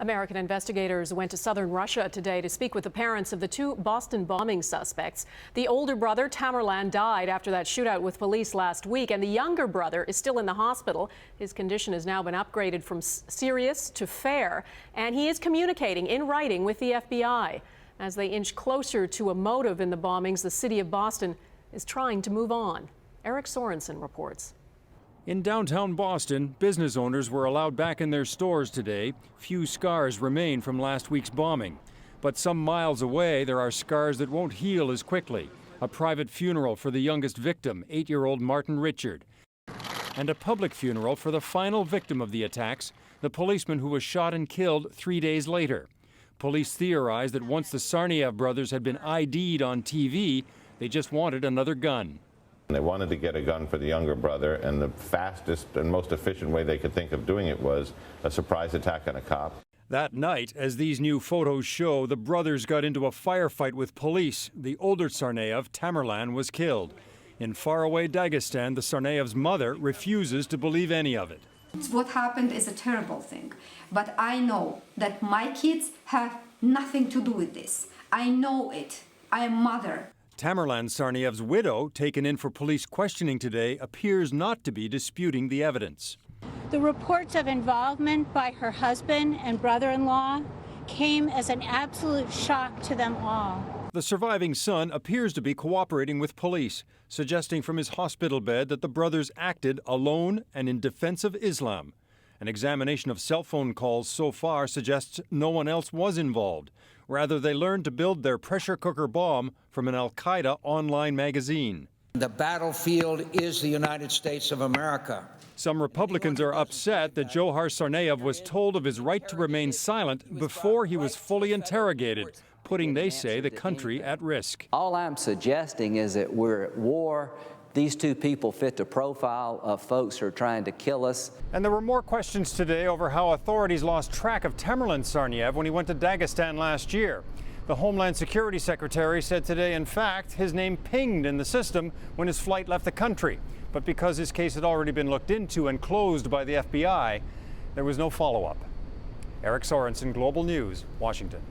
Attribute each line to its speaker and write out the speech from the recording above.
Speaker 1: American investigators went to southern Russia today to speak with the parents of the two Boston bombing suspects. The older brother, Tamerlan, died after that shootout with police last week, and the younger brother is still in the hospital. His condition has now been upgraded from serious to fair, and he is communicating in writing with the FBI. As they inch closer to a motive in the bombings, the city of Boston is trying to move on. Eric Sorensen reports.
Speaker 2: In downtown Boston, business owners were allowed back in their stores today. Few scars remain from last week's bombing. But some miles away, there are scars that won't heal as quickly. A private funeral for the youngest victim, 8-year-old Martin Richard. And a public funeral for the final victim of the attacks, the policeman who was shot and killed 3 days later. Police theorize that once the Tsarnaev brothers had been ID'd on TV, they just wanted another gun.
Speaker 3: They wanted to get a gun for the younger brother, and the fastest and most efficient way they could think of doing it was a surprise attack on a cop.
Speaker 2: That night, as these new photos show, the brothers got into a firefight with police. The older Tsarnaev, Tamerlan, was killed. In faraway Dagestan, the Tsarnaev's mother refuses to believe any of it.
Speaker 4: What happened is a terrible thing, but I know that my kids have nothing to do with this. I know it. I am mother.
Speaker 2: Tamerlan Tsarnaev's widow, taken in for police questioning today, appears not to be disputing the evidence.
Speaker 5: The reports of involvement by her husband and brother-in-law came as an absolute shock to them all.
Speaker 2: The surviving son appears to be cooperating with police, suggesting from his hospital bed that the brothers acted alone and in defense of Islam. An examination of cell phone calls so far suggests no one else was involved. Rather, they learned to build their pressure cooker bomb from an al-Qaeda online magazine.
Speaker 6: The battlefield is the United States of America.
Speaker 2: Some Republicans are upset that Dzhokhar Tsarnaev was told of his right to remain silent before he was fully interrogated, putting, they say, the country at risk.
Speaker 7: All I'm suggesting is that we're at war. These two people fit the profile of folks who are trying to kill us.
Speaker 2: And there were more questions today over how authorities lost track of Tamerlan Tsarnaev when he went to Dagestan last year. The Homeland Security Secretary said today, in fact, his name pinged in the system when his flight left the country. But because his case had already been looked into and closed by the FBI, there was no follow-up. Eric Sorensen, Global News, Washington.